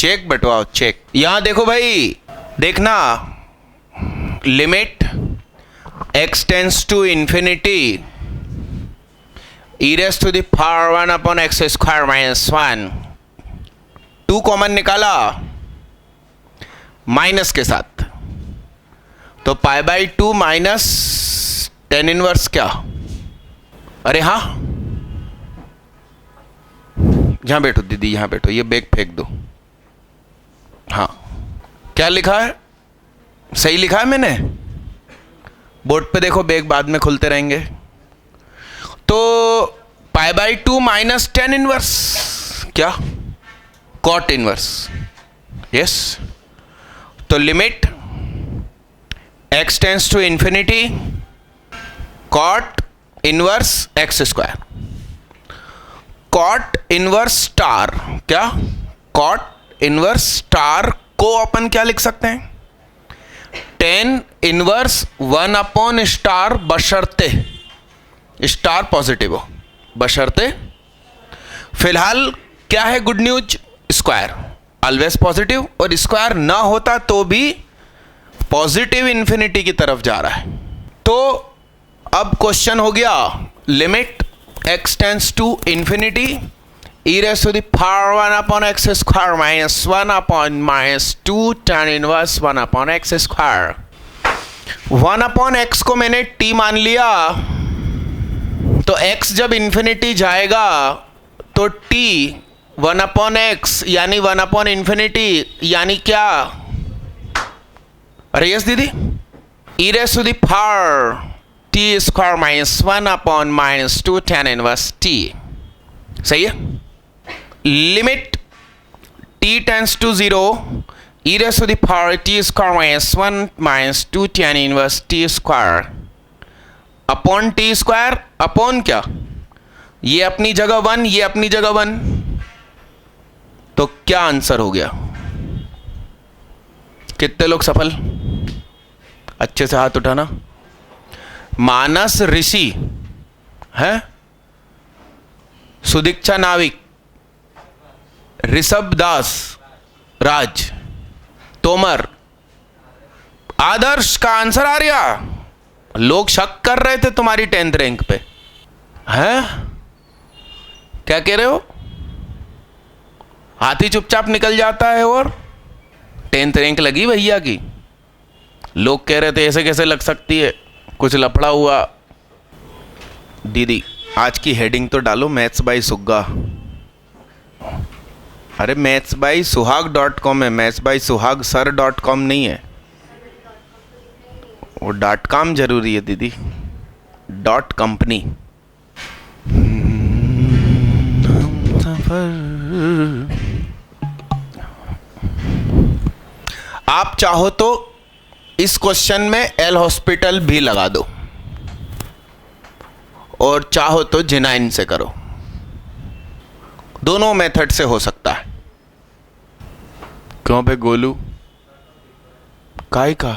Check बटवाओ check. यहां देखो भाई, देखना limit x tends to infinity e raise to the power 1 upon x square minus 1, 2 common निकाला minus के साथ, तो pi by 2 minus tan inverse क्या, अरे हाँ यहां बैठो दीदी, यहां बैठो, ये बैग फेंक दो। हाँ क्या लिखा है, सही लिखा है मैंने, बोर्ड पे देखो, बैग बाद में खुलते रहेंगे। तो pi by 2 minus tan inverse क्या, कॉट इनवर्स, यस। तो limit x tends to infinity cot inverse x square, cot inverse star क्या, कॉट इनवर्स स्टार को अपन क्या लिख सकते हैं, टेन इनवर्स 1 अपॉन स्टार, बशर्ते स्टार पॉजिटिव हो, बशर्ते। फिलहाल क्या है good news, square always positive, और स्क्वायर ना होता तो भी पॉजिटिव इंफिनिटी की तरफ जा रहा है। तो अब क्वेश्चन हो गया limit x tends to infinity e raise to the power 1 upon x square minus 1 upon minus 2 tan inverse 1 upon x square. 1 upon x को मैंने t मान लिया, तो x जब इंफिनिटी जाएगा तो t 1 अपॉन एक्स यानी 1 अपॉन इंफिनिटी यानी क्या, अरे यस दीदी, e raise to the power t square minus 1 upon minus 2 tan inverse t, सही है। Limit t tends to 0 e raise to the power t square minus 1 minus 2 tan inverse t square upon t square, upon क्या, ये अपनी जगह 1, ये अपनी जगह 1, तो क्या आंसर हो गया, कितने लोग सफल, अच्छे से हाथ उठाना। मानस ऋषि है, सुदीक्षा नाविक, ऋषभ दास, राज, तोमर, आदर्श का आंसर आ रहा। लोग शक कर रहे थे तुम्हारी 10th रैंक पे, हैं क्या कह रहे हो, हाथी चुपचाप निकल जाता है, और 10th रैंक लगी भैया की। लोग कह रहे थे ऐसे कैसे लग सकती है, कुछ लफड़ा हुआ। दीदी आज की हेडिंग तो डालो, मैथ्स बाय सुग्गा। अरे मैथ्स बाय सुहाग.com है, मैथ्स बाय सुहाग sir.com नहीं है, वो .com जरूरी है दीदी, .company। आप चाहो तो इस क्वेश्चन में एल हॉस्पिटल भी लगा दो, और चाहो तो जिनाइन से करो, दोनों मेथड से हो सकता है। क्यों बे गोलू, काय का,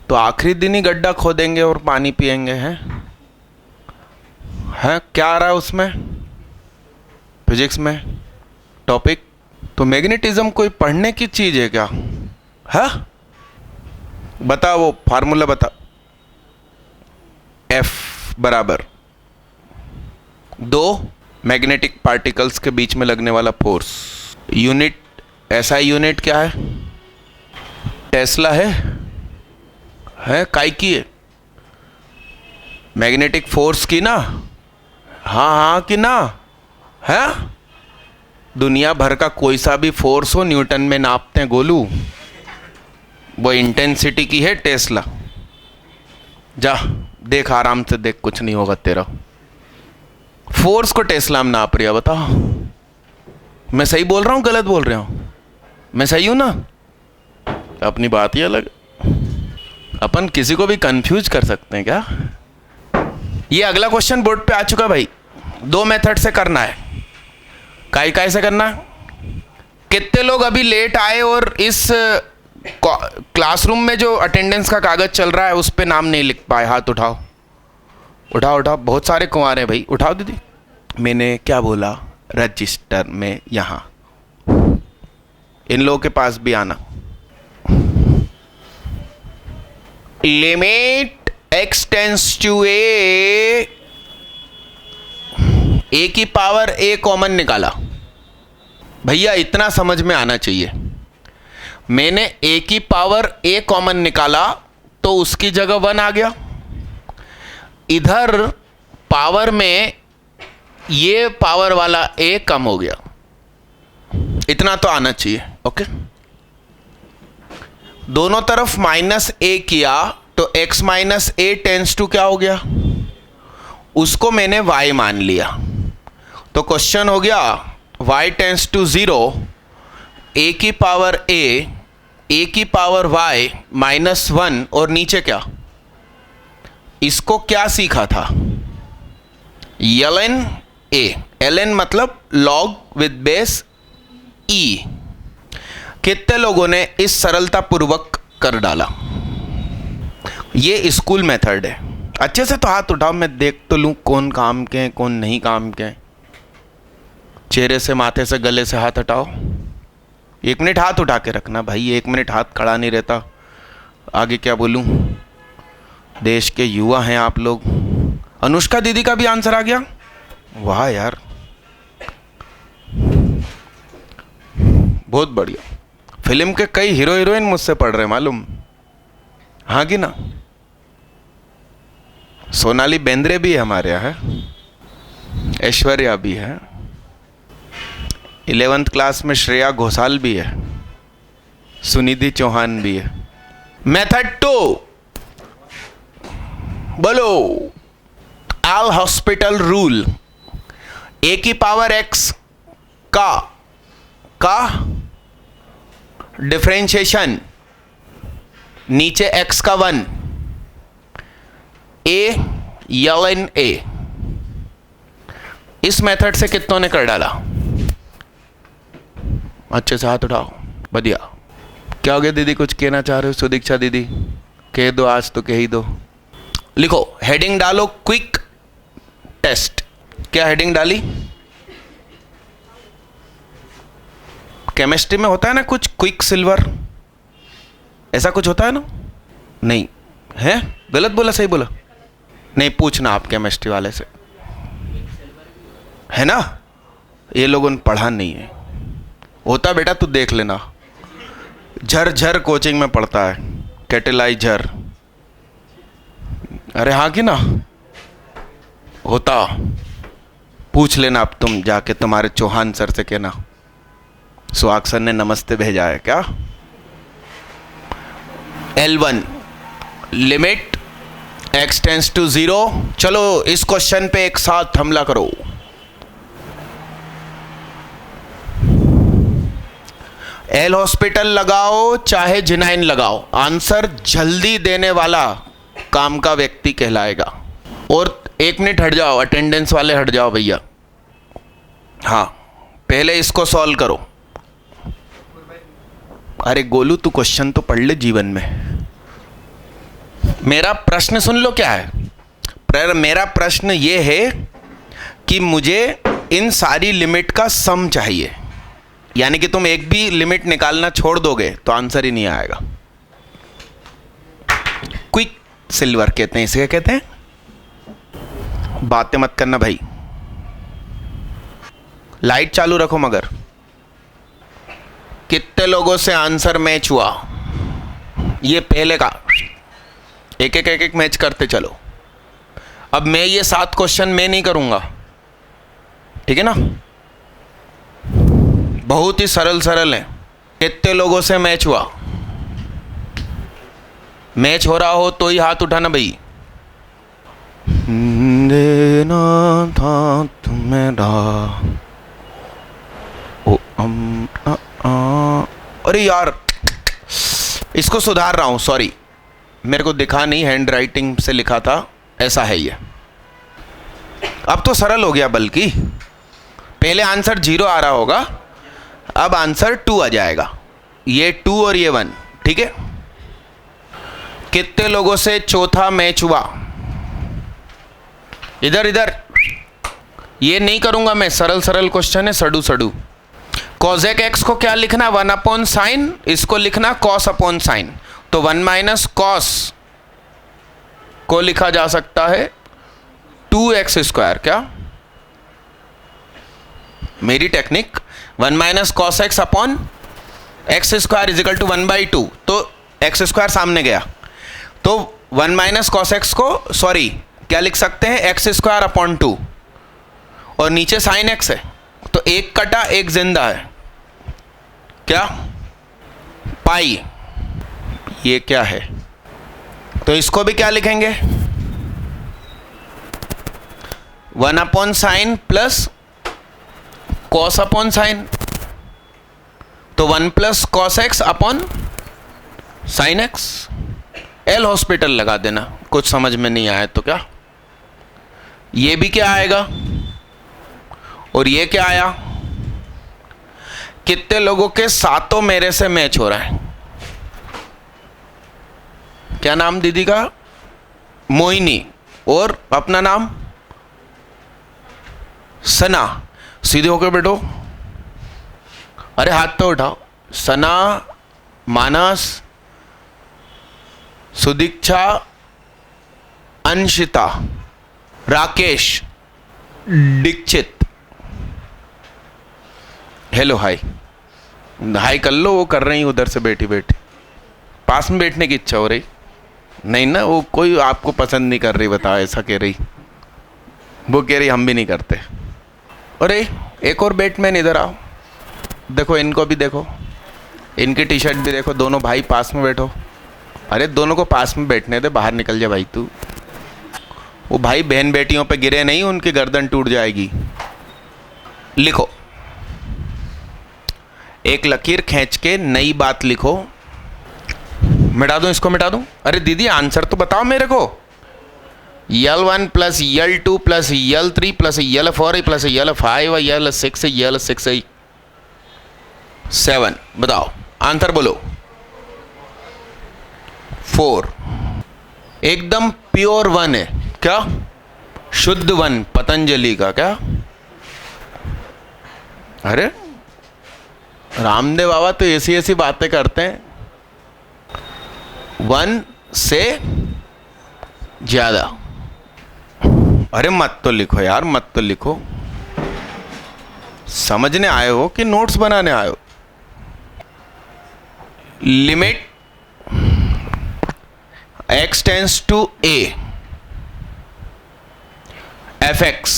तो आखिरी दिन ही गड्ढा खोदेंगे और पानी पिएंगे, हैं क्या आ रहा है उसमें, फिजिक्स में टॉपिक, तो मैग्नेटिज्म कोई पढ़ने की चीज है क्या, है बता, वो फार्मूला बता, F बराबर 2 मैग्नेटिक पार्टिकल्स के बीच में लगने वाला फोर्स, यूनिट ऐसा यूनिट क्या है, टेस्ला है काय की है, मैग्नेटिक फोर्स की ना, हाँ कि ना, है दुनिया भर का कोई सा भी फोर्स हो न्यूटन में नापते हैं गोलू, वो इंटेंसिटी की है टेस्ला। जा देख आराम से देख, कुछ नहीं होगा तेरा, फोर्स को टेस्ला में नाप रहा, बताओ मैं सही बोल रहा हूँ गलत बोल रहा हूँ, मैं सही हूँ ना, अपनी बात ही अलग, अपन किसी को भी कंफ्यूज कर सकते हैं क्या। ये अगला क्वेश्चन बोर्ड पे आ चुका भाई, 2 मेथड से करना है, काय से करना है। कितने लोग अभी लेट आए और इस क्लासरूम में जो अटेंडेंस का कागज चल रहा है उस पे नाम नहीं लिख पाए, हाथ उठाओ उठाओ उठाओ, बहुत सारे कुंवारे हैं भाई, उठाओ दीदी। मैंने क्या बोला, रजिस्टर में, यहां इन लोगों के पास भी आना। Limit x tends to a की पावर a कॉमन निकाला। भैया इतना समझ में आना चाहिए, मैंने a की पावर a कॉमन निकाला तो उसकी जगह 1 आ गया। इधर पावर में ये पावर वाला a कम हो गया, इतना तो आना चाहिए। ओके, दोनों तरफ -a किया तो x minus a tends to क्या हो गया, उसको मैंने y मान लिया। तो क्वेश्चन हो गया y टेंस टू 0, a की पावर a की पावर y -1 और नीचे क्या, इसको क्या सीखा था, ln a। ln मतलब log विद बेस e। कितने लोगों ने इस सरलता पूर्वक कर डाला। ये स्कूल मेथड है। अच्छे से तो हाथ उठाओ, मैं देख तो लूं कौन काम के कौन नहीं काम के। चेहरे से, माथे से, गले से हाथ हटाओ। 1 मिनट हाथ उठा के रखना भाई, 1 मिनट हाथ खड़ा नहीं रहता। आगे क्या बोलूं, देश के युवा हैं आप लोग। अनुष्का दीदी का भी आंसर आ गया, वाह यार, बहुत बढ़िया। फिल्म के कई हीरो हीरोइन मुझसे पढ़ रहे मालूम, हाँ कि ना। सोनाली बेंद्रे भी है हमारे यहाँ, ऐश्वर्या भी है, 11th क्लास में श्रेया घोषाल भी है, सुनिधि चौहान भी है। मेथड 2 बोलो, एल हॉस्पिटल रूल। a की पावर x का डिफरेंशिएशन, नीचे x का 1, a ln a। इस मेथड से कितनों ने कर डाला, अच्छे से हाथ उठाओ। बढ़िया। क्या हो गया दीदी, कुछ कहना चाह रहे हो सुदीक्षा दीदी, कह दो, आज तो कह ही दो। लिखो, हेडिंग डालो क्विक टेस्ट। क्या हेडिंग डाली, केमिस्ट्री में होता है ना कुछ क्विक सिल्वर, ऐसा कुछ होता है ना, नहीं है, गलत बोला सही बोला, नहीं पूछना आप केमिस्ट्री वाले से, है ना, ये लोगों ने पढ़ा नहीं है। होता बेटा तू देख लेना, झर कोचिंग में पढ़ता है, कैटेलाइजर, अरे हाँ कि ना, होता, पूछ लेना अब तुम जाके, तुम्हारे चौहान सर से कहना सुहाग सर ने नमस्ते भेजा है क्या। L1 limit x tends to 0। चलो इस क्वेश्चन पे एक साथ हमला करो। एल हॉस्पिटल लगाओ चाहे जिनाइन लगाओ, आंसर जल्दी देने वाला काम का व्यक्ति कहलाएगा। और 1 मिनट हट जाओ, अटेंडेंस वाले हट जाओ भैया। हाँ, पहले इसको सॉल्व करो। अरे गोलू तू क्वेश्चन तो पढ़ ले जीवन में। मेरा प्रश्न सुन लो क्या है। मेरा प्रश्न ये है कि मुझे इन सारी लिमिट का सम चाहिए, यानी कि तुम एक भी लिमिट निकालना छोड़ दोगे तो आंसर ही नहीं आएगा। क्विक सिल्वर कहते हैं इसे, कहते हैं। बातें मत करना भाई, लाइट चालू रखो। मगर कितने लोगों से आंसर मैच हुआ, ये पहले का एक एक मैच करते चलो। अब मैं ये 7 क्वेश्चन मैं नहीं करूंगा, ठीक है ना, बहुत ही सरल है। कितने लोगों से मैच हुआ, मैच हो रहा हो तो ही हाथ उठाना भाई। देना था तुम्हें अरे यार इसको सुधार रहा हूं, सॉरी, मेरे को दिखा नहीं, हैंड राइटिंग से लिखा था, ऐसा है ये। अब तो सरल हो गया, बल्कि पहले आंसर 0 आ रहा होगा, अब आंसर 2 आ जाएगा। ये 2 और ये 1, ठीक है। कितने लोगों से चौथा मैच हुआ, इधर ये नहीं करूंगा मैं, सरल सरल क्वेश्चन है, सडू सडू। कॉजेक एक्स को क्या लिखना, 1 अपॉन साइन, इसको लिखना कॉस अपॉन साइन, तो 1 माइनस कॉस को लिखा जा सकता है 2x स्क्वायर। क्या मेरी technique, 1 minus cos x upon x square is equal to 1/2, तो एक्स स्क्वायर सामने गया, तो 1 माइनस कॉस एक्स को सॉरी क्या लिख सकते हैं, एक्स स्क्वायर अपॉन 2, और नीचे साइन एक्स है, तो एक कटा एक जिंदा है, क्या पाई, ये क्या है, तो इसको भी क्या लिखेंगे, 1 upon sine plus cos upon sine, तो 1 plus cos x upon sine x. L hospital लगा देना, कुछ समझ में नहीं आया तो। क्या ये भी क्या आएगा और ये क्या आया, कितने लोगों के सातों मेरे से मैच हो रहा है। क्या नाम दीदी का, मोहिनी, और अपना नाम सना, सीधे होकर बैठो, अरे हाथ तो उठाओ, सना, मानस, सुदीक्षा, अंशिता, राकेश, दीक्षित, हेलो हाय, हाय कर लो, वो कर रही हैं उधर से बैठी बैठी, पास में बैठने की इच्छा हो रही नहीं ना, वो कोई आपको पसंद नहीं कर रही, बताओ, ऐसा कह रही, वो कह रही हम भी नहीं करते। अरे एक और बैटमैन इधर आओ, देखो इनको भी देखो, इनकी टी शर्ट भी देखो, दोनों भाई पास में बैठो, अरे दोनों को पास में बैठने दे, बाहर निकल जा भाई तू, वो भाई बहन बेटियों पे गिरे नहीं, उनकी गर्दन टूट जाएगी। लिखो, एक लकीर खींच के नई बात लिखो, मिटा दूं इसको, मिटा दूं, अरे दीदी आंसर तो बताओ मेरे को, L1 plus L2 plus L3 plus L4 plus L5 L6 L6 7, बताओ आंसर बोलो। 4 एकदम प्योर 1 है, क्या शुद्ध 1 पतंजलि का, क्या अरे रामदेव बाबा तो ऐसी ऐसी बातें करते हैं, 1 से ज्यादा। अरे मत तो लिखो यार, मत तो लिखो, समझने आए हो कि नोट्स बनाने आए हो। Limit x tends to a fx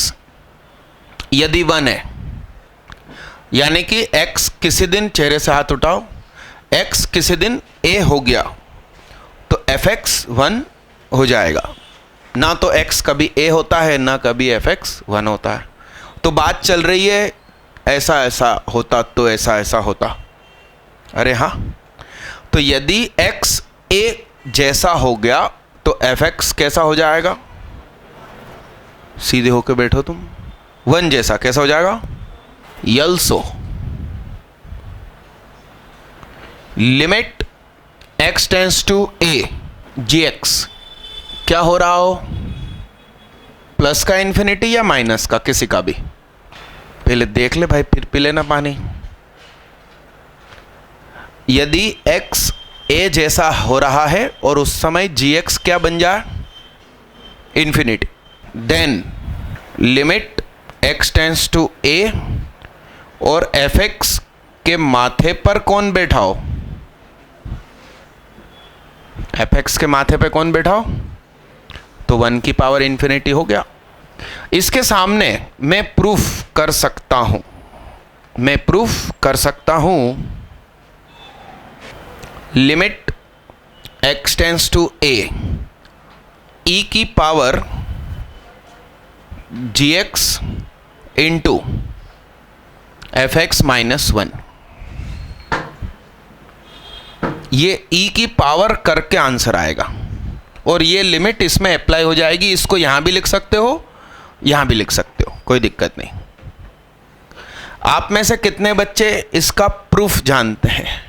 यदि 1 है, यानी कि x किसी दिन, चेहरे से हाथ उठाओ, x किसी दिन a हो गया तो fx 1 हो जाएगा, ना तो x कभी a होता है ना कभी fx 1 होता है। तो बात चल रही है ऐसा ऐसा होता तो ऐसा ऐसा होता, अरे हाँ, तो यदि x a जैसा हो गया तो fx कैसा हो जाएगा, सीधे होकर बैठो तुम, 1 जैसा कैसा हो जाएगा, also. Limit x tends to a gx क्या हो रहा हो, प्लस का इन्फिनिटी या माइनस का, किसी का भी, पहले देख ले भाई फिर पी लेना पानी। यदि x a जैसा हो रहा है और उस समय gx क्या बन जाए, infinity, then limit x tends to a और fx के माथे पर कौन बैठा हो, fx के माथे पे कौन बैठा हो, तो 1 की पावर इन्फिनिटी हो गया। इसके सामने मैं प्रूफ कर सकता हूं, मैं प्रूफ कर सकता हूं limit x tends to a e की power gx into fx minus 1, ये e की पावर करके आंसर आएगा, और ये लिमिट इसमें अप्लाई हो जाएगी। इसको यहां भी लिख सकते हो, यहां भी लिख सकते हो, कोई दिक्कत नहीं। आप में से कितने बच्चे इसका प्रूफ जानते हैं,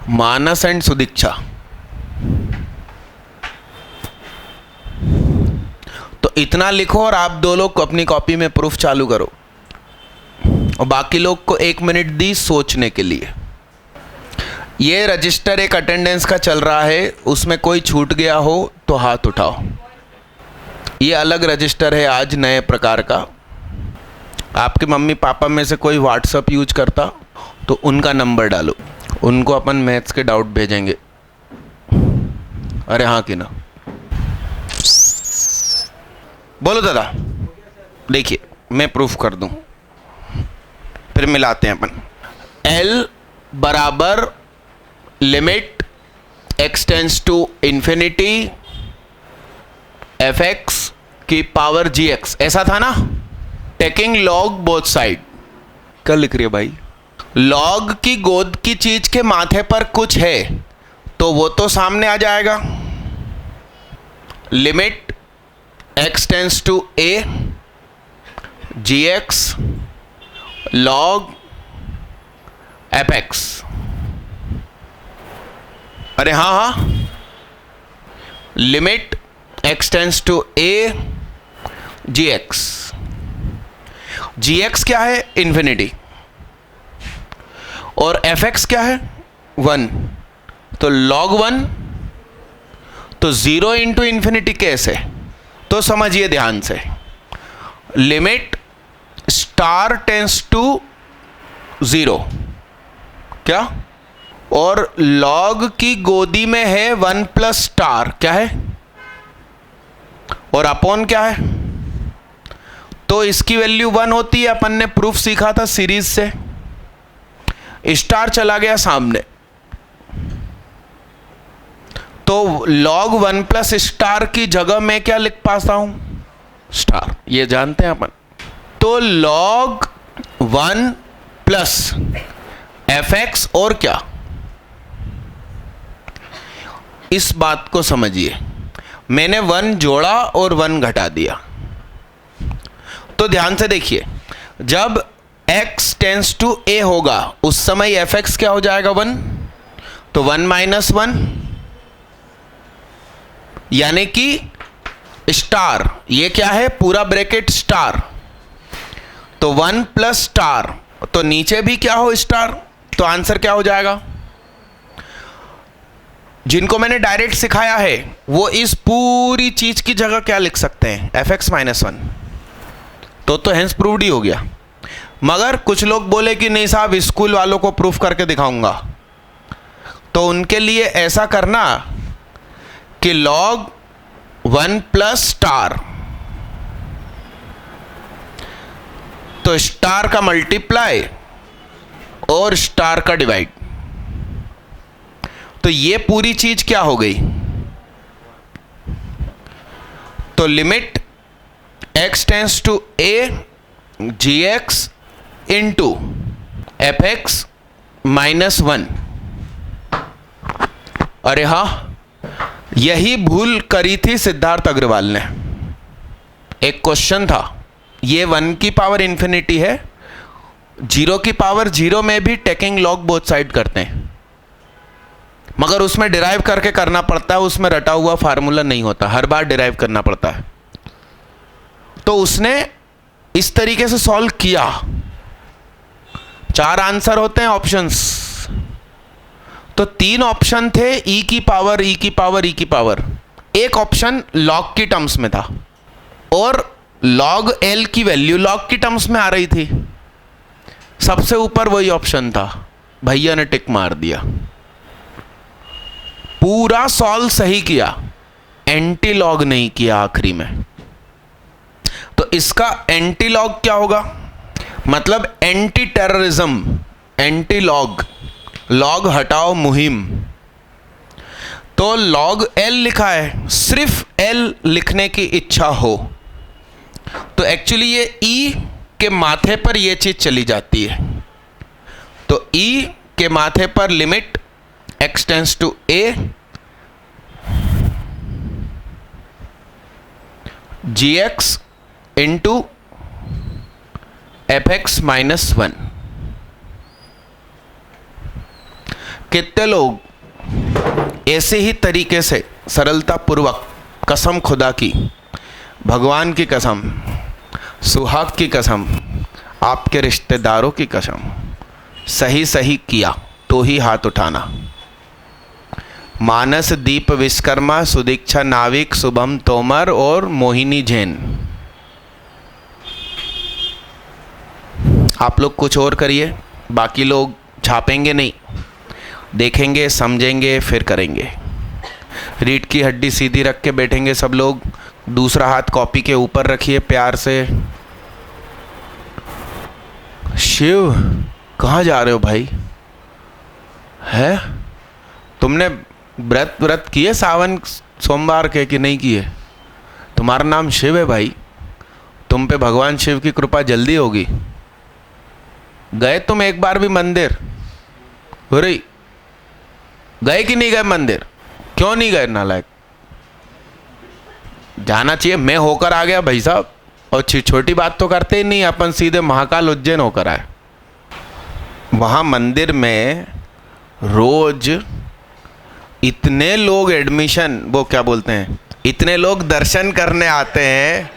मानस एंड सुदीक्षा, तो इतना लिखो और आप 2 लोग अपनी कॉपी में प्रूफ चालू करो, और बाकी लोग को 1 मिनट दी सोचने के लिए। ये रजिस्टर एक अटेंडेंस का चल रहा है, उसमें कोई छूट गया हो तो हाथ उठाओ। ये अलग रजिस्टर है आज नए प्रकार का। आपके मम्मी पापा में से कोई व्हाट्सएप यूज करता तो उनका नंबर डालो, उनको अपन मैथ्स के डाउट भेजेंगे। अरे हाँ कि ना, बोलो दादा। देखिए मैं प्रूफ कर दूं, फिर मिलाते हैं अपन। L बराबर limit x tends to infinity fx की पावर gx, ऐसा था ना। टेकिंग लॉग बोथ साइड, क्या लिख रही है भाई? लॉग की गोद की चीज के माथे पर कुछ है तो वो तो सामने आ जाएगा। Limit x tends to a gx log fx। अरे हाँ हाँ, limit x tends to a gx। gx क्या है? इंफिनिटी। और fx क्या है? 1। तो log 1 तो 0 इंटू इंफिनिटी कैसे? तो समझिए ध्यान से, लिमिट स्टार टेंस टू 0 क्या, और log की गोदी में है 1 प्लस स्टार, क्या है? और अपॉन क्या है? तो इसकी वैल्यू 1 होती है। अपन ने प्रूफ सीखा था सीरीज से, स्टार चला गया सामने, तो log 1 प्लस स्टार की जगह मैं क्या लिख पाता हूं? स्टार। ये जानते हैं अपन। तो log 1 प्लस fx और क्या, इस बात को समझिए। मैंने 1 जोड़ा और 1 घटा दिया। तो ध्यान से देखिए, जब x टेंस टू a होगा उस समय fx क्या हो जाएगा? 1। तो 1 माइनस 1, यानी कि स्टार। ये क्या है? पूरा ब्रैकेट स्टार। तो 1 प्लस स्टार, तो नीचे भी क्या हो? स्टार। तो आंसर क्या हो जाएगा? जिनको मैंने डायरेक्ट सिखाया है वो इस पूरी चीज की जगह क्या लिख सकते हैं? fx minus 1। तो हेंस प्रूव्ड ही हो गया। मगर कुछ लोग बोले कि नहीं साहब, स्कूल वालों को प्रूफ करके दिखाऊंगा, तो उनके लिए ऐसा करना कि log 1 प्लस स्टार, तो स्टार का मल्टीप्लाई और स्टार का डिवाइड, तो ये पूरी चीज क्या हो गई? तो limit x tends to a gx into fx minus 1। अरे हाँ, यही भूल करी थी सिद्धार्थ अग्रवाल ने। एक क्वेश्चन था, ये 1 की पावर इंफिनिटी है, 0 की पावर 0 में भी टेकिंग लॉग बोथ साइड करते हैं, मगर उसमें डिराइव करके करना पड़ता है, उसमें रटा हुआ फार्मूला नहीं होता, हर बार डिराइव करना पड़ता है। तो उसने इस तरीके से सॉल्व किया। 4 आंसर होते हैं ऑप्शंस, तो 3 ऑप्शन थे e की पावर, e की पावर, e की पावर। एक ऑप्शन log की टर्म्स में था और log l की वैल्यू log की टर्म्स में आ रही थी। सबसे ऊपर वही ऑप्शन था, भैया ने टिक मार दिया। पूरा सॉल्व सही किया, एंटी लॉग नहीं किया आखिरी में। तो इसका एंटी लॉग क्या होगा? मतलब anti terrorism, anti log, log हटाओ मुहिम। तो log l लिखा है, सिर्फ l लिखने की इच्छा हो तो एक्चुअली ये e के माथे पर ये चीज चली जाती है। तो e के माथे पर limit x tends to a gx into fx minus 1। कितने लोग ऐसे ही तरीके से सरलता पूर्वक, कसम खुदा की, भगवान की कसम, सुहाग की कसम, आपके रिश्तेदारों की कसम, सही सही किया तो ही हाथ उठाना। मानस दीप विश्वकर्मा, सुदीक्षा नाविक, शुभम तोमर और मोहिनी जैन। आप लोग कुछ और करिए, बाकी लोग छापेंगे नहीं, देखेंगे समझेंगे फिर करेंगे। रीढ़ की हड्डी सीधी रख के बैठेंगे सब लोग, दूसरा हाथ कॉपी के ऊपर रखिए प्यार से। शिव कहाँ जा रहे हो भाई? है तुमने व्रत किए सावन सोमवार के कि नहीं किए? तुम्हारा नाम शिव है भाई, तुम पे भगवान शिव की कृपा जल्दी होगी। गए तुम एक बार भी मंदिर? अरे गए कि नहीं गए मंदिर? क्यों नहीं गए नालायक? जाना चाहिए। मैं होकर आ गया भाई साहब, और छोटी बात तो करते ही नहीं, अपन सीधे महाकाल उज्जैन होकर आए। वहाँ मंदिर में रोज इतने लोग एडमिशन, वो क्या बोलते हैं, इतने लोग दर्शन करने आते हैं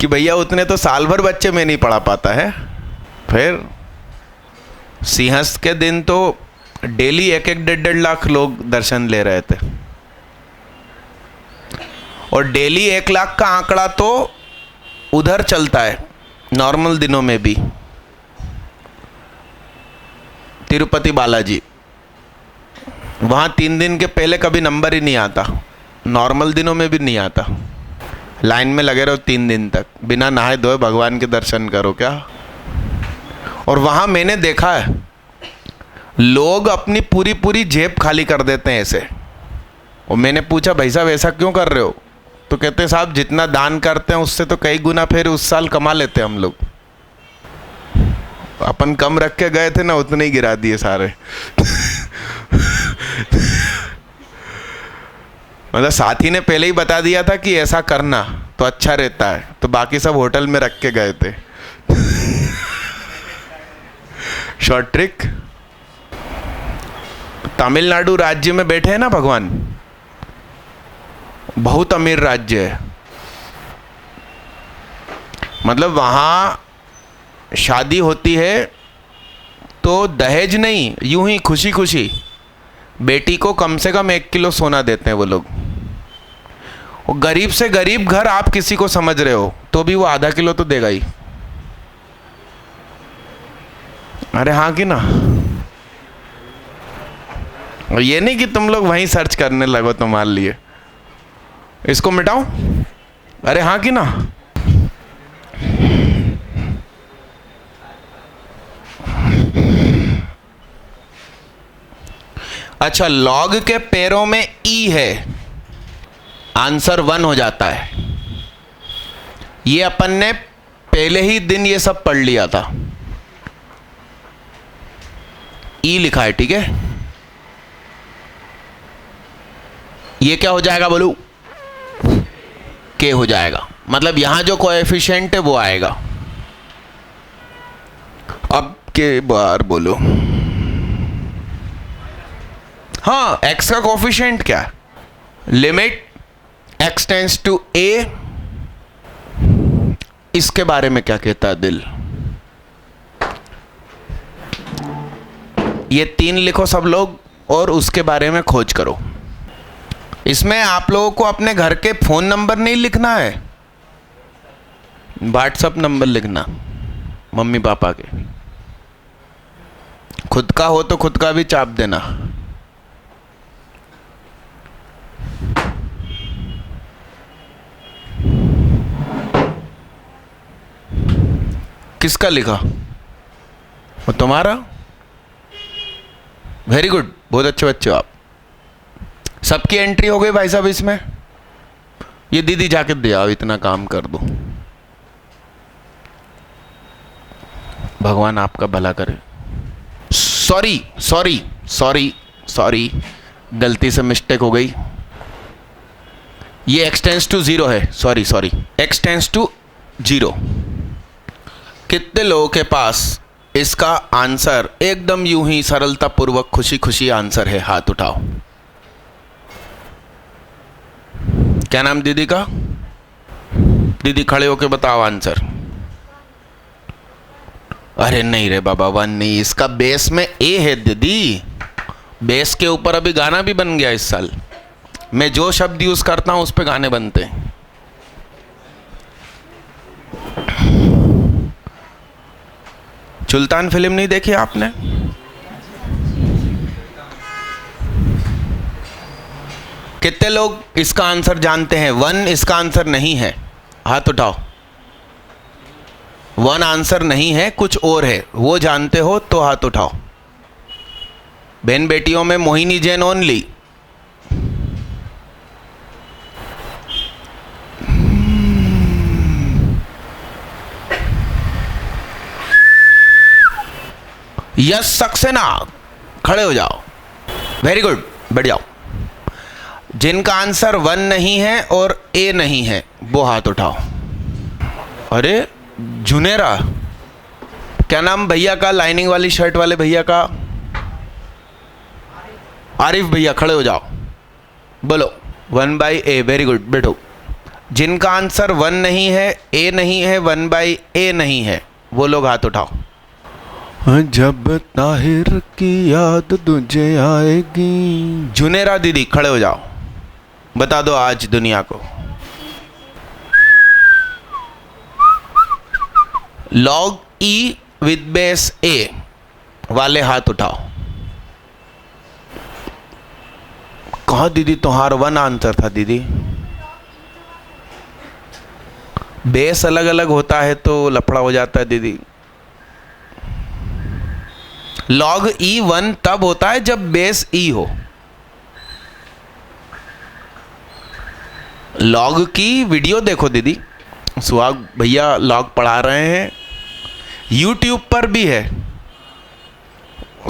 कि भैया उतने तो साल भर बच्चे में नहीं पढ़ा पाता है। फिर सिंहस्थ के दिन तो डेली 1-1 लाख लोग दर्शन ले रहे थे, और डेली 1 लाख का आंकड़ा तो उधर चलता है नॉर्मल दिनों में भी। तिरुपति बालाजी, वहाँ 3 दिन के पहले कभी नंबर ही नहीं आता, नॉर्मल दिनों में भी नहीं आता। लाइन में लगे रहो 3 दिन तक, बिना नहाए धोए भगवान के दर्शन करो क्या। और वहाँ मैंने देखा है लोग अपनी पूरी पूरी जेब खाली कर देते हैं ऐसे। और मैंने पूछा भाई साहब ऐसा क्यों कर रहे हो? तो कहते हैं साहब जितना दान करते हैं उससे तो कई गुना फिर उस साल कमा लेते हैं हम लोग। अपन कम रख के गए थे ना, उतने ही गिरा दिए सारे। मतलब साथी ने पहले ही बता दिया था कि ऐसा करना तो अच्छा रहता है, तो बाकी सब होटल में रख के गए थे। Short trick. तमिलनाडु राज्य में बैठे हैं ना भगवान, बहुत अमीर राज्य है। मतलब वहां शादी होती है तो दहेज नहीं, यूं ही खुशी खुशी बेटी को कम से कम 1 किलो सोना देते हैं वो लोग। और गरीब से गरीब घर आप किसी को समझ रहे हो तो भी वो आधा किलो तो देगा ही। अरे हाँ कि ना? और ये नहीं कि तुम लोग वहीं सर्च करने लगो तुम्हारे लिए, इसको मिटाऊं? अरे हाँ कि ना? अच्छा, लॉग के पैरों में ई है, आंसर 1 हो जाता है। ये अपन ने पहले ही दिन ये सब पढ़ लिया था। ई लिखा है, ठीक है। ये क्या हो जाएगा बोलू? के हो जाएगा, मतलब यहां जो कोएफिशिएंट है वो आएगा। अब के बार बोलो। हाँ, x का कोएफिशिएंट क्या है? Limit x tends to a। इसके बारे में क्या कहता है दिल? ये 3 लिखो सब लोग और उसके बारे में खोज करो। इसमें आप लोगों को अपने घर के फोन नंबर नहीं लिखना है, व्हाट्सएप नंबर लिखना, मम्मी पापा के। खुद का हो तो खुद का भी चाप देना। किसका लिखा? वो तुम्हारा? वेरी गुड, बहुत अच्छे बच्चे हो आप। सबकी एंट्री हो गई भाई साहब इसमें। ये दीदी जाके दे आओ, इतना काम कर दो। भगवान आपका भला करे। सॉरी सॉरी सॉरी सॉरी, गलती से मिस्टेक हो गई। ये x टेंड्स टू 0 है, sorry sorry, x tends to 0। कितने लोगों के पास इसका आंसर एकदम यूं ही सरलता पूर्वक खुशी खुशी आंसर है? हाथ उठाओ। क्या नाम दीदी का? दीदी खड़े होके बताओ आंसर। अरे नहीं रे बाबा, 1 नहीं, इसका बेस में ए है दीदी। बेस के ऊपर अभी गाना भी बन गया इस साल। मैं जो शब्द यूज करता हूं उस पे गाने बनते हैं। सुल्तान फिल्म नहीं देखी आपने? कितने लोग इसका आंसर जानते हैं? 1 इसका आंसर नहीं है, हाथ उठाओ। 1 आंसर नहीं है, कुछ और है, वो जानते हो तो हाथ उठाओ। बहन बेटियों में मोहिनी जैन ओनली। यस सक्सेना, खड़े हो जाओ। वेरी गुड, बैठ जाओ। जिनका आंसर 1 नहीं है और ए नहीं है वो हाथ उठाओ। अरे जुनेरा, क्या नाम भैया का, लाइनिंग वाली शर्ट वाले भैया का? आरिफ भैया, खड़े हो जाओ, बोलो 1/a। वेरी गुड, बैठो। जिनका आंसर 1 नहीं है, ए नहीं है, 1/a नहीं है, वो लोग हाथ उठाओ। जब ताहिर की याद तुझे आएगी। जुनेरा दीदी, खड़े हो जाओ, बता दो आज दुनिया को। लॉग ई विद बेस ए वाले हाथ उठाओ। कहा दीदी तुम्हारा 1 आंसर था दीदी? बेस अलग अलग होता है तो लफड़ा हो जाता है दीदी। लॉग ई 1 तब होता है जब बेस ई हो। लॉग की वीडियो देखो दीदी, सुहाग भैया लॉग पढ़ा रहे हैं, यूट्यूब पर भी है।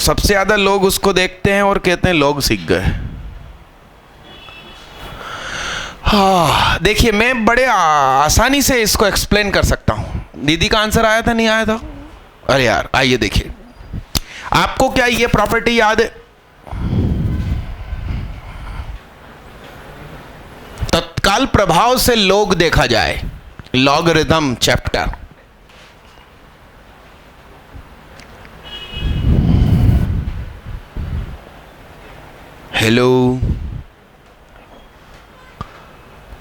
सबसे ज़्यादा लोग उसको देखते हैं और कहते हैं लोग सीख गए। हाँ देखिए, मैं बड़े आसानी से इसको एक्सप्लेन कर सकता हूँ। दीदी का आंसर आया था, नहीं आया था? अरे यार आइए देखिए, आपको क्या ये प्रॉपर्टी याद है? तत्काल प्रभाव से लोग देखा जाए, लॉगरिथम चैप्टर। हेलो,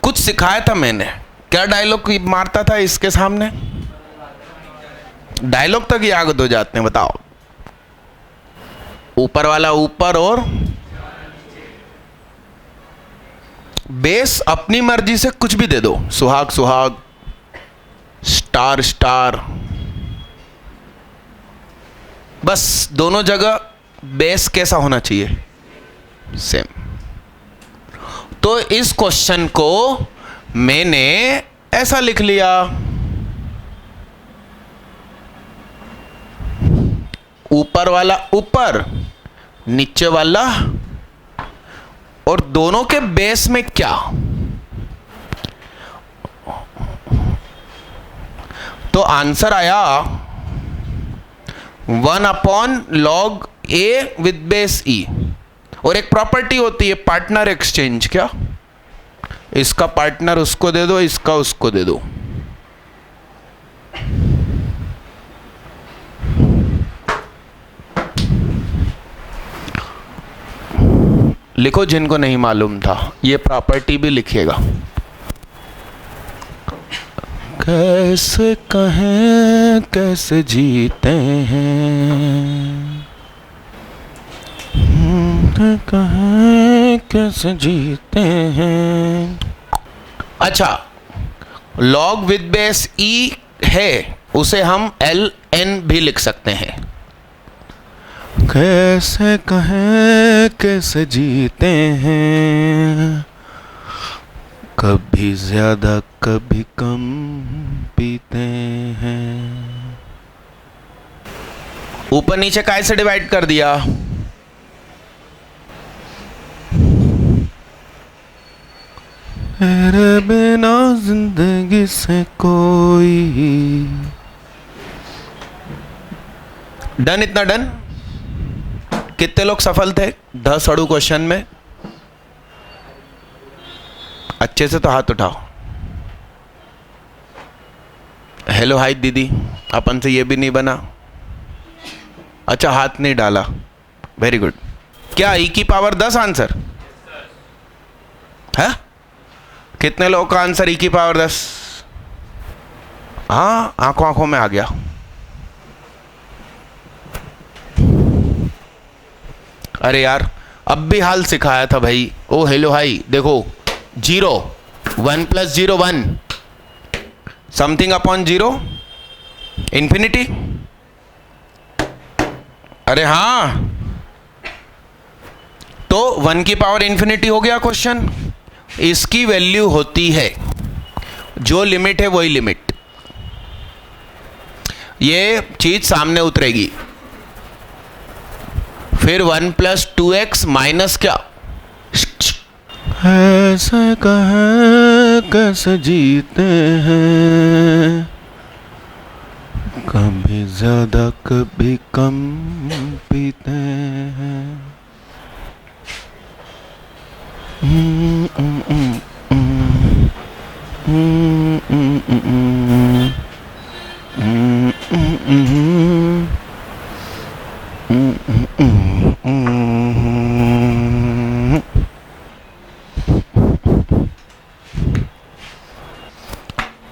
कुछ सिखाया था मैंने, क्या डायलॉग मारता था इसके सामने? डायलॉग तक याद हो जाते हैं, बताओ। ऊपर वाला ऊपर और बेस अपनी मर्जी से कुछ भी दे दो, सुहाग सुहाग, स्टार स्टार, बस दोनों जगह बेस कैसा होना चाहिए? सेम। तो इस क्वेश्चन को मैंने ऐसा लिख लिया, ऊपर वाला ऊपर, नीचे वाला, और दोनों के बेस में क्या? तो आंसर आया 1/log A with base E। और एक प्रॉपर्टी होती है पार्टनर एक्सचेंज। क्या? इसका पार्टनर उसको दे दो, इसका उसको दे दो। लिखो जिनको नहीं मालूम था, ये प्रॉपर्टी भी लिखिएगा। कैसे कहें कैसे जीते हैं, कहें कैसे जीते हैं। अच्छा, लॉग विद बेस ई है, उसे हम LN भी लिख सकते हैं। कैसे कहें कैसे जीते हैं, कभी ज्यादा कभी कम पीते हैं। ऊपर नीचे काय से डिवाइड कर दिया? तेरे बिना जिंदगी से कोई। डन? इतना डन? कितने लोग सफल थे 10 अड़ू क्वेश्चन में? अच्छे से तो हाथ उठाओ। हेलो हाय दीदी, अपन से ये भी नहीं बना। अच्छा, हाथ नहीं डाला, वेरी गुड। क्या ई की पावर 10 आंसर है? कितने लोगों का आंसर ई की पावर 10? हाँ, आंखों आंखों में आ गया। अरे यार, अब भी हाल सिखाया था भाई। ओ हेलो हाय, देखो 0 1 + 0 1, समथिंग अपॉन 0 इंफिनिटी। अरे हाँ, तो 1 की पावर इंफिनिटी हो गया क्वेश्चन। इसकी वैल्यू होती है, जो लिमिट है वही लिमिट, ये चीज सामने उतरेगी। फिर 1 + 2x माइनस क्या? ऐसे कहे कैसे जीते हैं, कभी ज्यादा कभी कम पीते हैं।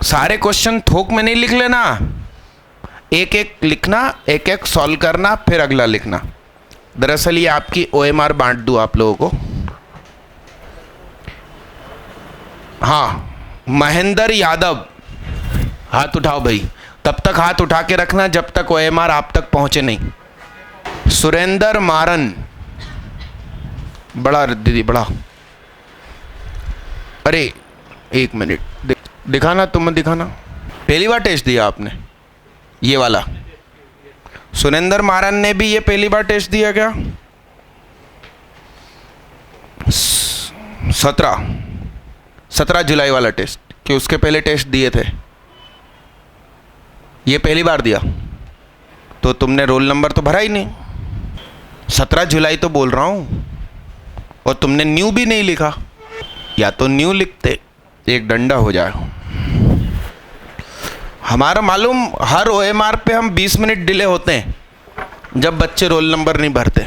सारे क्वेश्चन थोक में नहीं लिख लेना, एक एक लिखना, एक एक सॉल्व करना, फिर अगला लिखना। दरअसल ये आपकी OMR बांट दूं आप लोगों को। हाँ, महेंद्र यादव, हाथ उठाओ भाई। तब तक हाथ उठा के रखना जब तक OMR आप तक पहुंचे नहीं। सुरेंद्र मारन, बड़ा दीदी बड़ा। अरे एक मिनट, दिखाना, तुम दिखाना। पहली बार टेस्ट दिया आपने ये वाला? सुरेंद्र मारन ने भी ये पहली बार टेस्ट दिया क्या? 17 जुलाई वाला टेस्ट, कि उसके पहले टेस्ट दिए थे? ये पहली बार दिया तो तुमने रोल नंबर तो भरा ही नहीं। 17 जुलाई तो बोल रहा हूँ, और तुमने न्यू भी नहीं लिखा। या तो न्यू लिखते, एक डंडा हो जाए। हमारा मालूम, हर OMR पे हम 20 मिनट डिले होते हैं जब बच्चे रोल नंबर नहीं भरते।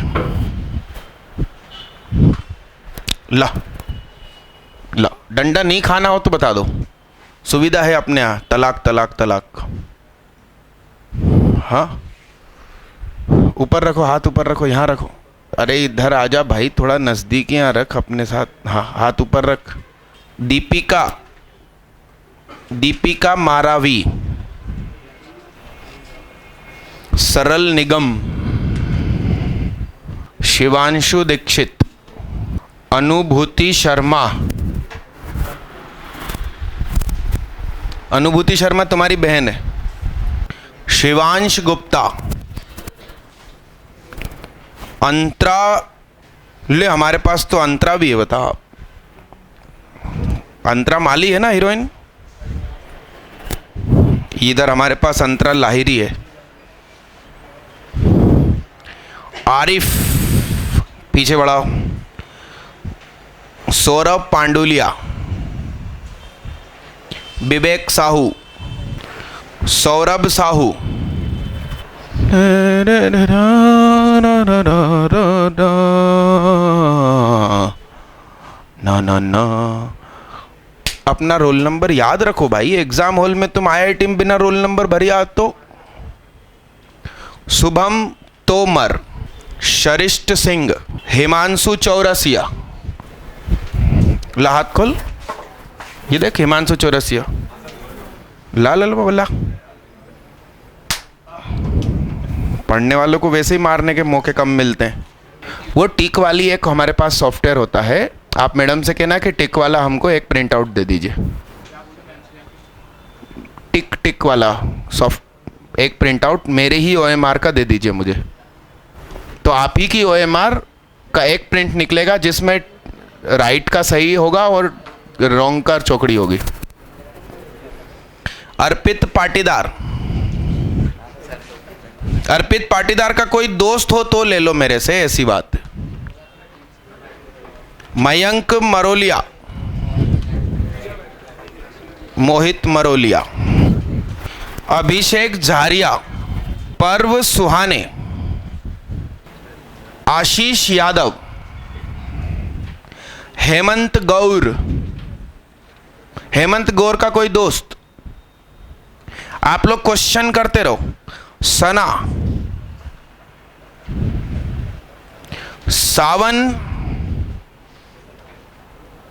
ला ला, डंडा नहीं खाना हो तो बता दो, सुविधा है अपने यहाँ। तलाक तलाक तलाक। हाँ, ऊपर रखो, हाथ ऊपर रखो, यहाँ रखो। अरे इधर आजा भाई, थोड़ा नज़दीक यहाँ रख अपने साथ। हाँ, हाथ ऊपर रख। दीपिका मारावी, सरल निगम, शिवांशु दीक्षित, अनुभूति शर्मा। अनुभूति शर्मा तुम्हारी बहन है। शिवांश गुप्ता, अंतरा, ले हमारे पास तो अंतरा भी है, बताओ। अंतरा माली है ना हीरोइन? इधर हमारे पास अंतरा लाहिरी है। आरिफ, पीछे बढ़ाओ। सौरभ पांडुलिया, विवेक साहू, सौरभ साहू, ना ना ना। अपना रोल नंबर याद रखो भाई, एग्जाम हॉल में तुम IIT में बिना रोल नंबर भरे आ तो। शुभम तोमर, शरिष्ठ सिंह, हिमांशु चौरसिया। ला हाथ खोल, ये देख हिमांशु चौरसिया। ला ला ला, पढ़ने वालों को वैसे ही मारने के मौके कम मिलते हैं। वो टिक वाली एक हमारे पास सॉफ्टवेयर होता है, आप मैडम से कहना कि टिक वाला हमको एक प्रिंट आउट दे दीजिए। टिक वाला सॉफ्ट एक प्रिंट आउट मेरे ही OMR का दे दीजिए मुझे। तो आप ही की OMR का एक प्रिंट निकलेगा जिसमें राइट का सही होगा और रॉन्ग का चौकड़ी होगी। अर्पित पाटीदार, अर्पित पाटीदार का कोई दोस्त हो तो ले लो मेरे से, ऐसी बात। मयंक मरोलिया, मोहित मरोलिया, अभिषेक झारिया, पर्व सुहाने, आशीष यादव, हेमंत गौर। हेमंत गौर का कोई दोस्त? आप लोग क्वेश्चन करते रहो। सना, सावन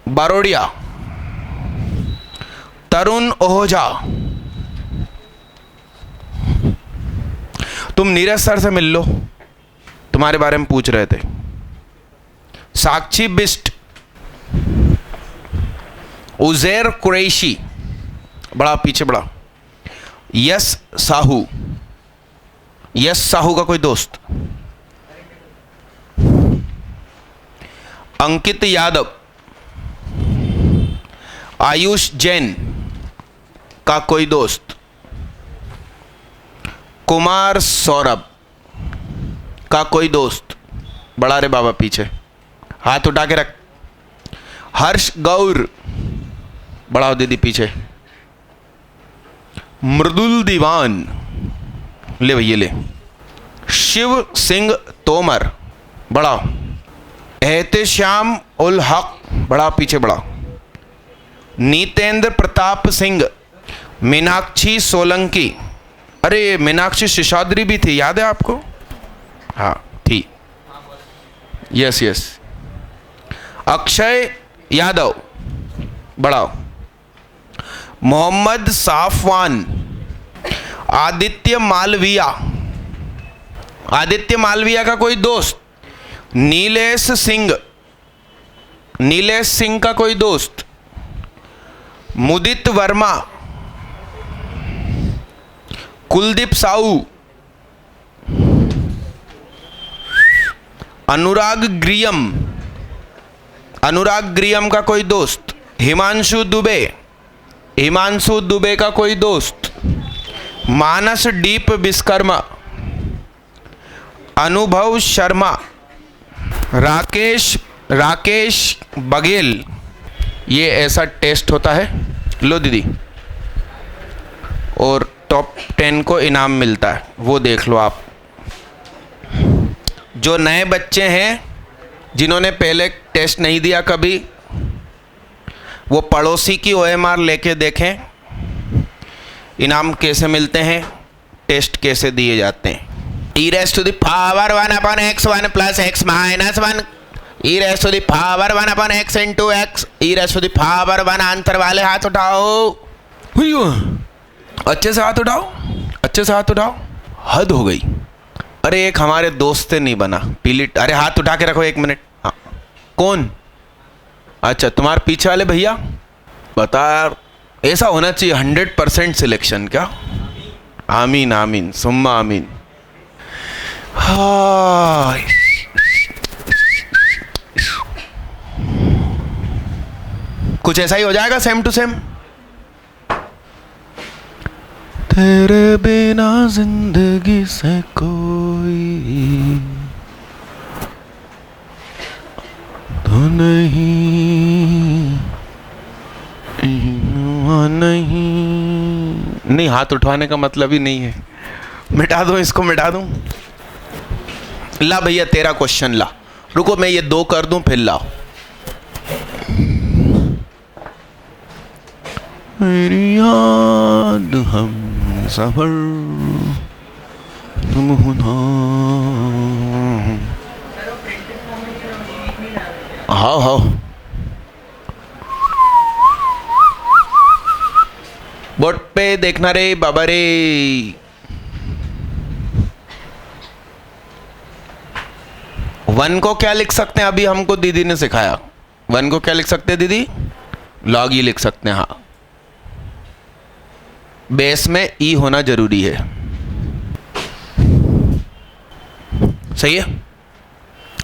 बारोडिया, तरुण ओहोजा। तुम नीरज सर से मिल लो, तुम्हारे बारे में पूछ रहे थे। साक्षी बिस्ट, उजैर कुरैशी, बड़ा पीछे बड़ा। यस साहू, यस साहू का कोई दोस्त? अंकित यादव, आयुष जैन का कोई दोस्त? कुमार सौरभ का कोई दोस्त? बड़ा रे बाबा पीछे, हाथ उठा के रख। हर्ष गौर, बढ़ाओ दीदी पीछे। मृदुल दीवान, ले भैया ले। शिव सिंह तोमर, बढ़ाओ। एहतेशाम उल हक, बड़ा पीछे बढ़ाओ। नीतेंद्र प्रताप सिंह, मीनाक्षी सोलंकी। अरे मीनाक्षी शिशाद्री भी थी, याद है आपको? हाँ थी, यस यस। अक्षय यादव, बढ़ाओ। मोहम्मद साफवान, आदित्य मालविया। आदित्य मालविया का कोई दोस्त? नीलेश सिंह, नीलेश सिंह का कोई दोस्त? मुदित वर्मा, कुलदीप साहू, अनुराग ग्रियम, अनुराग ग्रियम का कोई दोस्त? हिमांशु दुबे, हिमांशु दुबे का कोई दोस्त? मानस डीप विश्वकर्मा, अनुभव शर्मा, राकेश, राकेश बघेल। ये ऐसा टेस्ट होता है, लो दीदी, और टॉप 10 को इनाम मिलता है, वो देख लो आप। जो नए बच्चे हैं जिन्होंने पहले टेस्ट नहीं दिया कभी, वो पड़ोसी की OMR लेके देखें, इनाम कैसे मिलते हैं, टेस्ट कैसे दिए जाते हैं। e raised to the power 1 upon x1 plus x minus 1, e raised to the power 1 upon x into x, e raised to the power 1। Answer वाले हाथ उठाओ, अच्छे से हाथ उठाओ, अच्छे से हाथ उठाओ। हद हो गई। अरे एक हमारे दोस्त से नहीं बना पीली, अरे हाथ उठा के रखो 1 मिनट। हाँ कौन? अच्छा तुम्हारे पीछे वाले भैया, बता यार, ऐसा होना चाहिए 100% सिलेक्शन। क्या? आमीन आमीन सुम्मा आमीन। हाँ कुछ ऐसा ही हो जाएगा, सेम टू सेम। तेरे बिना जिंदगी से कोई तो नहीं, नहीं हाथ उठवाने का मतलब ही नहीं है। मिटा दो इसको, मिटा दूं? ला भैया तेरा क्वेश्चन ला, रुको मैं ये 2 कर दूं फिर लाओ। मेरी याद हम सफर तुम होना। हाँ हाँ बोर्ड पे देखना रे बाबा रे। वन को क्या लिख सकते हैं? अभी हमको दीदी ने सिखाया। वन को क्या लिख सकते हैं दीदी? लॉग ई लिख सकते हैं। हाँ बेस में ई होना जरूरी है, सही है।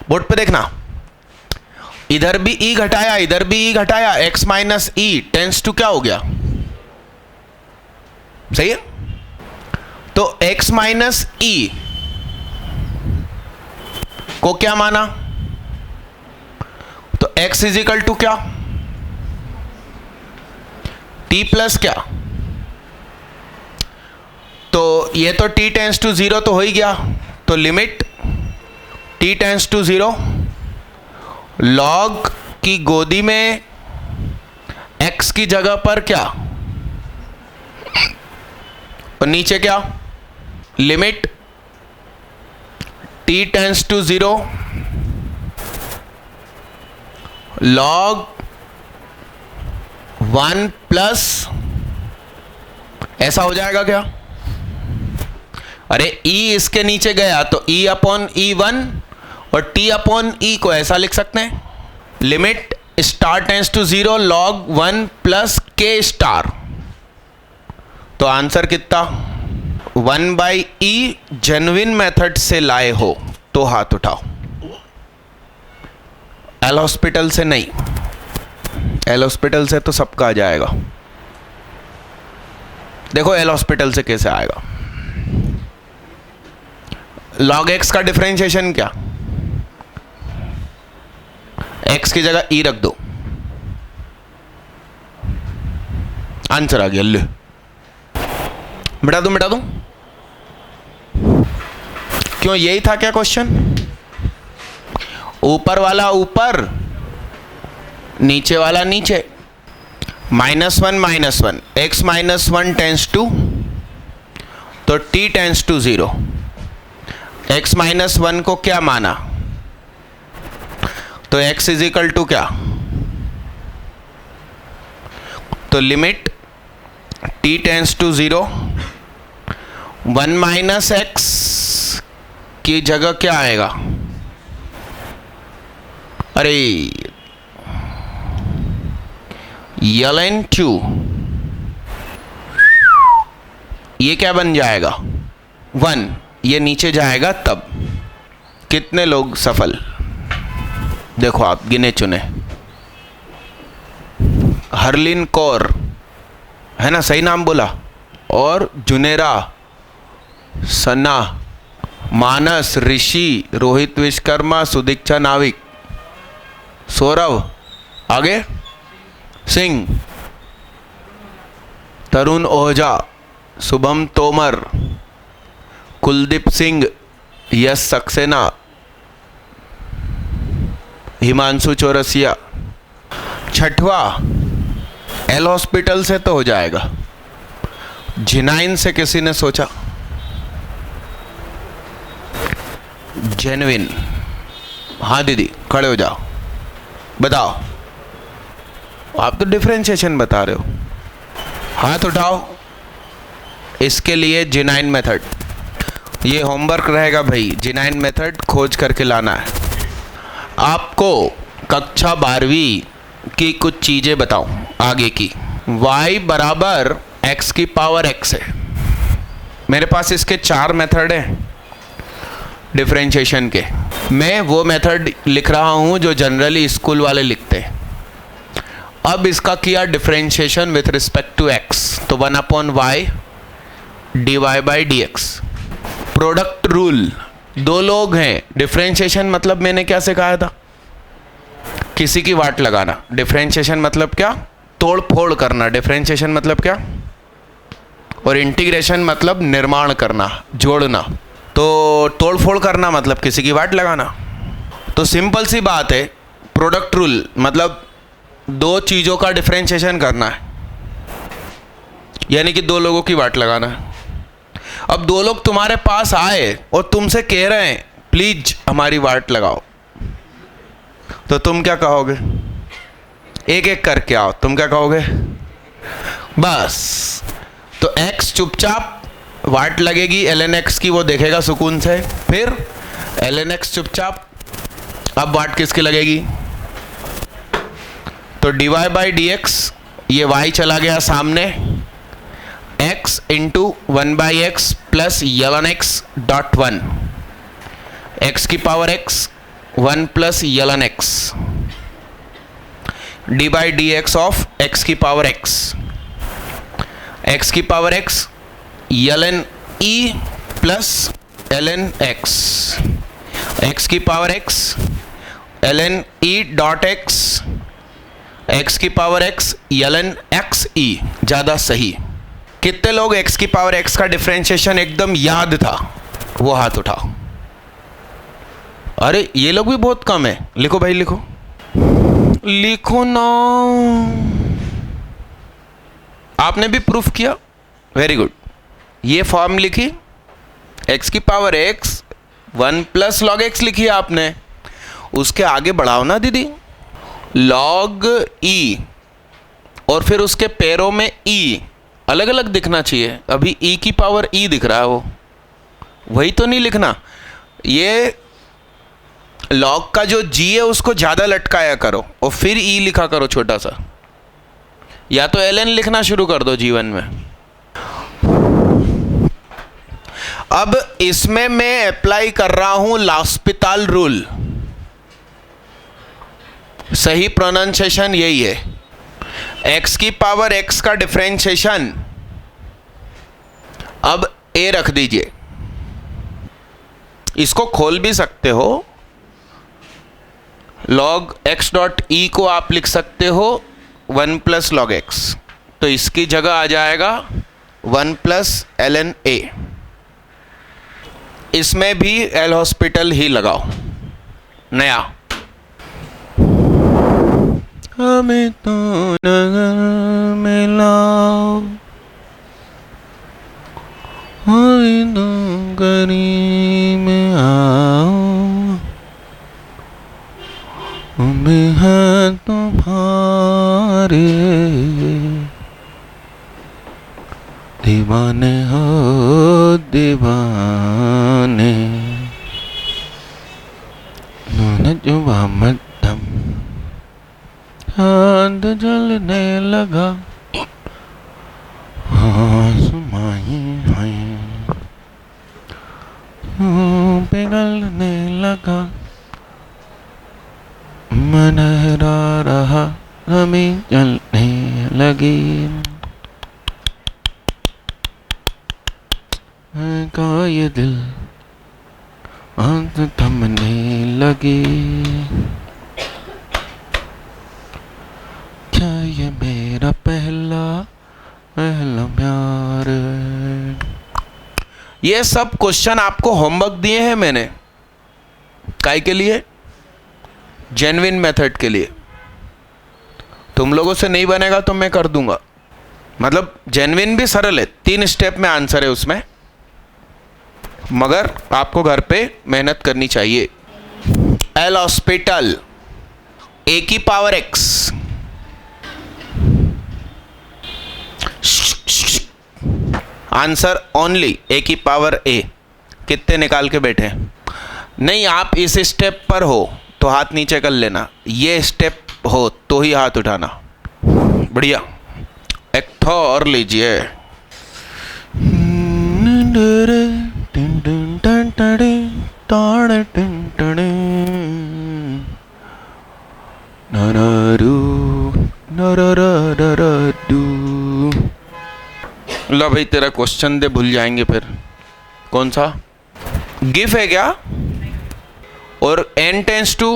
बोर्ड पे देखना, इधर भी ई घटाया, इधर भी ई घटाया, x minus e tends to क्या हो गया? सही है। तो x माइनस ई को क्या माना? तो x इज इक्वल टू क्या? t प्लस क्या? तो ये तो t टेंस टू 0 तो हो ही गया, तो limit t tends to 0 log की गोदी में x की जगह पर क्या, और नीचे क्या, limit t tends to 0 log 1 plus, ऐसा हो जाएगा क्या? अरे e इसके नीचे गया तो e अपॉन E1 और t अपॉन E को ऐसा लिख सकते हैं, limit star tends to 0 log 1 plus k star. तो आंसर कितना, 1/e जेन्युइन मेथड से लाए हो तो हाथ उठाओ। एल हॉस्पिटल से नहीं, एल हॉस्पिटल से तो सबका आ जाएगा। देखो एल हॉस्पिटल से कैसे आएगा। log x का डिफरेंशिएशन क्या, x की जगह e रख दो, आंसर आ गया। ले मिटा दूं। क्यों, यही था क्या क्वेश्चन? ऊपर वाला ऊपर, नीचे वाला नीचे, -1 x -1 टेंस टू, तो t टेंस टू 0, x -1 को क्या माना, तो x इज इक्वल टू क्या, तो limit t tends to 0 1 minus x की जगह क्या आएगा, अरे ln2, ये क्या बन जाएगा 1, ये नीचे जाएगा तब। कितने लोग सफल, देखो आप गिने चुने। हरलिन कौर है ना, सही नाम बोला, और जुनेरा, सना, मानस, ऋषि, रोहित विश्वकर्मा, सुदीक्षा नाविक, सौरभ, आगे सिंह, तरुण ओझा, शुभम तोमर, कुलदीप सिंह, यश सक्सेना, हिमांशु चौरसिया। छठवा एल हॉस्पिटल से तो हो जाएगा, जिनाइन से किसी ने सोचा, जेन्युइन। हाँ दीदी खड़े हो जाओ, बताओ, आप तो डिफरेंशिएशन बता रहे हो, हाथ उठाओ। इसके लिए जिनाइन मेथड, ये होमवर्क रहेगा भाई, जिनाइन मेथड खोज करके लाना है। आपको कक्षा 12वीं की कुछ चीज़ें बताऊं आगे की। y बराबर x की पावर x है, मेरे पास इसके 4 मेथड हैं डिफरेंशिएशन के। मैं वो मेथड लिख रहा हूं जो जनरली स्कूल वाले लिखते हैं। अब इसका किया differentiation with respect to x, तो 1/y dy/dx। प्रोडक्ट रूल, 2 लोग हैं, डिफरेंशिएशन मतलब मैंने क्या सिखाया था, किसी की वाट लगाना। डिफरेंशिएशन मतलब क्या, तोड़ फोड़ करना। डिफरेंशिएशन मतलब क्या, और इंटीग्रेशन मतलब निर्माण करना, जोड़ना। तो तोड़ फोड़ करना मतलब किसी की वाट लगाना। तो सिंपल सी बात है, प्रोडक्ट रूल मतलब 2 चीज़ों का डिफरेंशिएशन करना है, यानी कि 2 लोगों की वाट लगाना है। अब 2 लोग तुम्हारे पास आए और तुमसे कह रहे हैं प्लीज हमारी वाट लगाओ, तो तुम क्या कहोगे, एक एक करके आओ, तुम क्या कहोगे, बस। तो x चुपचाप वाट लगेगी ln x की, वो देखेगा सुकून से, फिर ln x चुपचाप। अब वाट किसकी लगेगी, तो dy/dx, ये y चला गया सामने, x into 1/x plus ln x dot 1, x की power x 1 plus ln x, dy/dx of x की पावर x, x की power x ln e plus ln x, x की power x ln e dot x, x की power x ln x e, ज़्यादा सही। कितने लोग x की power x का डिफरेंशिएशन एकदम याद था? वो हाथ उठाओ। अरे ये लोग भी बहुत कम है। लिखो भाई, लिखो लिखो ना। आपने भी प्रूफ किया, वेरी गुड। ये फॉर्म लिखी, x की power x 1 plus log x लिखी आपने। उसके आगे बढ़ाओ ना दीदी, लॉग e, और फिर उसके पैरों में e अलग अलग दिखना चाहिए। अभी e की पावर e दिख रहा है, वो वही तो नहीं लिखना। ये लॉग का जो g है उसको ज़्यादा लटकाया करो और फिर e लिखा करो छोटा सा, या तो ln लिखना शुरू कर दो जीवन में। अब इसमें मैं अप्लाई कर रहा हूं लास्पिताल रूल। सही प्रोनाउंसिएशन यही है। x की पावर x का डिफरेंशिएशन, अब a रख दीजिए। इसको खोल भी सकते हो, log x डॉट e को आप लिख सकते हो 1 प्लस लॉग x, तो इसकी जगह आ जाएगा 1 प्लस ln a। इसमें भी एल हॉस्पिटल ही लगाओ नया। हमें तो नजर मिलाओ, हमें तो करीब आओ, हमें है तुम्हारे दीवाने हो दीवाने, जुबा मध्यम हाथ जलने लगा, आसमाई है पिघलने लगा, मनहरा रहा जमीन जलने लगी, का ये दिल आंख थमने लगी, क्या ये मेरा पहला प्यार। ये सब क्वेश्चन आपको होमवर्क दिए हैं मैंने, काय के लिए? जेन्युइन मेथड के लिए। तुम लोगों से नहीं बनेगा तो मैं कर दूंगा। मतलब जेन्युइन भी सरल है, 3 स्टेप में आंसर है उसमें, मगर आपको घर पे मेहनत करनी चाहिए। एल हॉस्पिटल a की power x, answer only a की पावर a। कितने निकाल के बैठे? नहीं, आप इस स्टेप पर हो तो हाथ नीचे कर लेना, ये स्टेप हो तो ही हाथ उठाना। बढ़िया, एक ठो और लीजिए। लो भाई, तेरा क्वेश्चन दे, भूल जाएंगे फिर। कौन सा गिफ है क्या? और n टेंस टू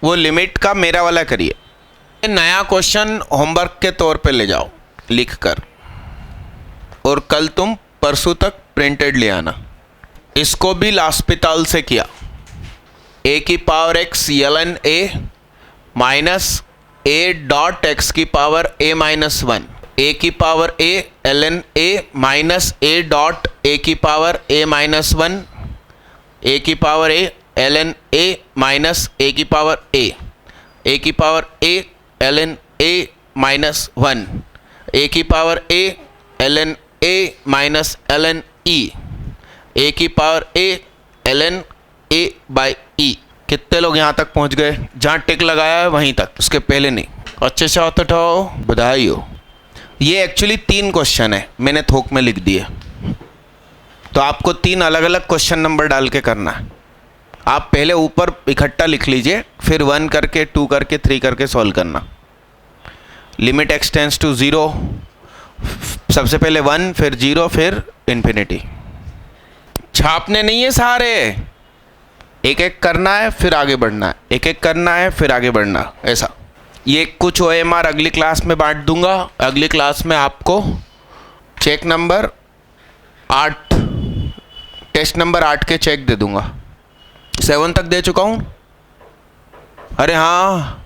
वो लिमिट का मेरा वाला करिए। नया क्वेश्चन होमवर्क के तौर पे ले जाओ लिख कर, और कल तुम परसों तक प्रिंटेड ले आना। इसको भी लास्पिताल से किया। a की power x ln a minus a dot x की पावर a माइनस 1, a की power a ln a minus a dot a की पावर a माइनस 1, a की power a ln a minus a की power a की power a ln a minus 1, a की power a ln a minus ln e, a की power a ln a by e। कितने लोग यहाँ तक पहुँच गए? जहाँ टिक लगाया है वहीं तक, उसके पहले नहीं। अच्छे से हाथ उठाओ, बधाई हो। ये एक्चुअली 3 क्वेश्चन है, मैंने थोक में लिख दिए, तो आपको 3 अलग अलग क्वेश्चन नंबर डाल के करना है। आप पहले ऊपर इकट्ठा लिख लीजिए, फिर 1 करके 2 करके 3 करके सॉल्व करना। लिमिट x टेंस टू 0, सबसे पहले 1 फिर 0 फिर इन्फिनिटी। छापने नहीं है सारे, एक एक करना है फिर आगे बढ़ना है, एक एक करना है फिर आगे बढ़ना, ऐसा। ये कुछ OMR अगली क्लास में बांट दूंगा। अगली क्लास में आपको चेक नंबर 8, टेस्ट नंबर 8 के चेक दे दूंगा। 7 तक दे चुका हूँ। अरे हाँ,